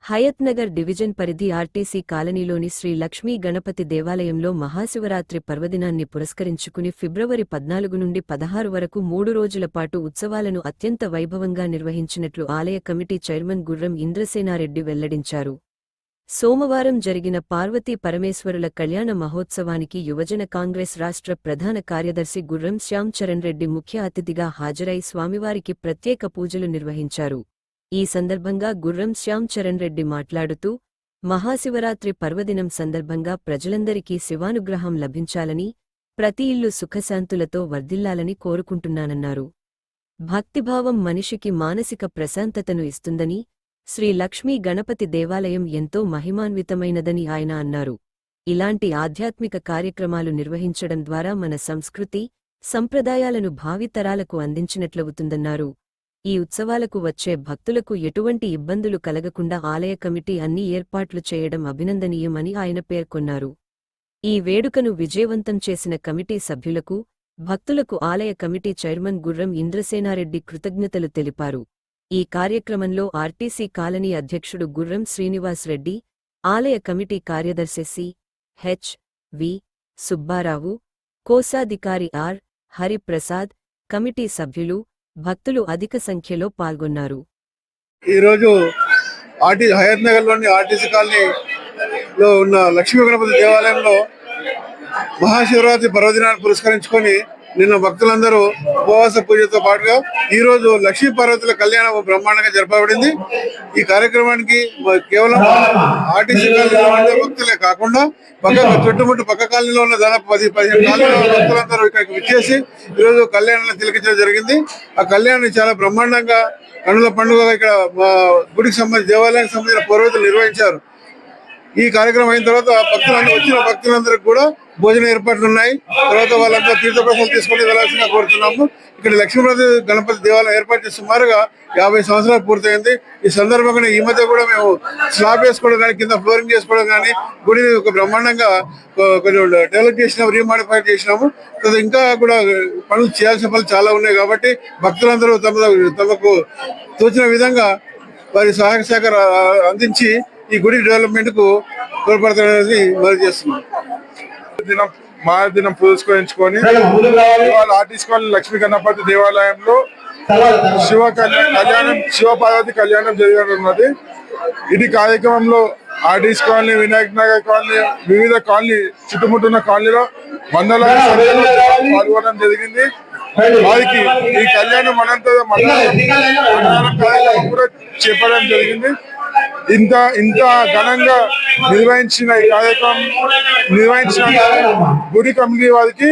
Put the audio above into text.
Hayathnagar division పరిధి RTC కాలనీలోని శ్రీ లక్ష్మీ గణపతి దేవాలయంలో మహాశివరాత్రి పర్వదినాన్ని పురస్కరించుకుని ఫిబ్రవరి 14 నుండి 16 వరకు 3 రోజుల పాటు ఉత్సవాలను అత్యంత వైభవంగా నిర్వహించినట్లు ఆలయ కమిటీ చైర్మన్ గుర్రం ఇంద్రసేనారెడ్డి వెల్లడించారు. సోమవారం జరిగిన పార్వతీ పరమేశ్వరుల కళ్యాణ మహోత్సవానికి యువజన కాంగ్రెస్ రాష్ట్ర ప్రధాన కార్యదర్శి గుర్రం శ్యామ్ చరణ్ రెడ్డి ముఖ్య అతిథిగా హాజరై స్వామివారికి ప్రత్యేక పూజలు నిర్వహించారు. ఈ సందర్భంగా గుర్రం శ్యామ్ చరణ్ రెడ్డి మాట్లాడుతూ, మహాశివరాత్రి పర్వదినం సందర్భంగా ప్రజలందరికీ శివానుగ్రహం లభించాలని, ప్రతి ఇల్లు సుఖశాంతులతో వర్ధిల్లాలని కోరుకుంటున్నానన్నారు. భక్తిభావం మనిషికి మానసిక ప్రశాంతతను ఇస్తుందని, శ్రీ లక్ష్మీ గణపతి దేవాలయం ఎంతో మహిమాన్వితమైనదని ఆయన అన్నారు. ఇలాంటి ఆధ్యాత్మిక కార్యక్రమాలు నిర్వహించడం ద్వారా మన సంస్కృతి, సంప్రదాయాలను భావితరాలకు అందించినట్లవుతుందన్నారు. ఈ ఉత్సవాలకు వచ్చే భక్తులకు ఎటువంటి ఇబ్బందులు కలగకుండా ఆలయ కమిటీ అన్ని ఏర్పాట్లు చేయడం అభినందనీయమని ఆయన పేర్కొన్నారు. ఈ వేడుకను విజయవంతం చేసిన కమిటీ సభ్యులకు, భక్తులకు ఆలయ కమిటీ చైర్మన్ గుర్రం ఇంద్రసేనారెడ్డి కృతజ్ఞతలు తెలిపారు. ఈ కార్యక్రమంలో ఆర్టీసీ కాలనీ అధ్యక్షుడు గుర్రం శ్రీనివాస్ రెడ్డి, ఆలయ కమిటీ కార్యదర్శి సి.హెచ్. వి. సుబ్బారావు, కోశాధికారి ఆర్. హరిప్రసాద్, కమిటీ సభ్యులు, భక్తులు అధిక సంఖ్యలో పాల్గొన్నారు. ఈరోజు హయత్నగర్లోని ఆర్టీసీ కాలనీలో ఉన్న లక్ష్మీ గణపతి దేవాలయంలో మహాశివరాత్రి పర్వదినాన్ని పురస్కరించుకొని నిన్న భక్తులందరూ ఉపవాస పూజతో పాటుగా ఈ రోజు లక్ష్మీ పార్వతుల కళ్యాణం బ్రహ్మాండంగా జరపబడింది. ఈ కార్యక్రమానికి కేవలం ఆర్టీసీ కాలనీలో భక్తులే కాకుండా చుట్టుముట్టు పక్క కాలనీలో ఉన్న దాదాపు 10-15 కాలనీల భక్తులందరూ ఇక్కడికి విచ్చేసి ఈరోజు కళ్యాణాన్ని తిలకించడం జరిగింది. ఆ కళ్యాణాన్ని చాలా బ్రహ్మాండంగా కన్నుల పండుగ ఇక్కడ గుడికి సంబంధించి దేవాలయానికి సంబంధించిన పురోహితులు నిర్వహించారు. ఈ కార్యక్రమం అయిన తర్వాత వచ్చిన భక్తులందరికీ కూడా భోజన ఏర్పాట్లు ఉన్నాయి. తర్వాత వాళ్ళంతా తీర్థప్రసాదాలు తీసుకుని వెళ్లాల్సిందిగా కోరుతున్నాము. ఇక్కడ లక్ష్మీపతి గణపతి దేవాలయం ఏర్పాటు చేసి సుమారుగా 50 సంవత్సరాలు పూర్తయింది. ఈ సందర్భంగా ఈ మధ్య కూడా మేము స్లాబ్ వేసుకోవడం కానీ, కింద ఫ్లోరింగ్ చేసుకోవడం కానీ, గుడిని ఒక బ్రహ్మాండంగా కొంచెం డెవలప్ చేసినాము, రీమాడిఫై చేసినాము. ఇంకా కూడా పనులు చేయాల్సిన పనులు చాలా ఉన్నాయి కాబట్టి భక్తులందరూ తమకు తోచిన విధంగా వారి సహాయక సహకారం అందించి ఈ గుడి డెవలప్మెంట్ కు తోడ్పడతారనేది మనం చేస్తున్నాం. దినం పురస్కరించుకొని ఆర్టీసీ కాలనీ లక్ష్మీ గణపతి దేవాలయంలో శివ పార్వతి కళ్యాణం జరగనున్నది. ఇది కార్యక్రమంలో RTC colony, Vinayak Nagar colony, వివిధ కాలనీ చుట్టుముట్టున్న కాలనీలో వందలాది సంఖ్యలో పాల్గొనడం జరిగింది. వారికి ఈ కళ్యాణం అనంతరం కూడా చెప్పడం జరిగింది. ఇంత ఘనంగా నిర్వహించిన ఈ కార్యక్రమం నిర్వహించిన గుడి కమిటీ వారికి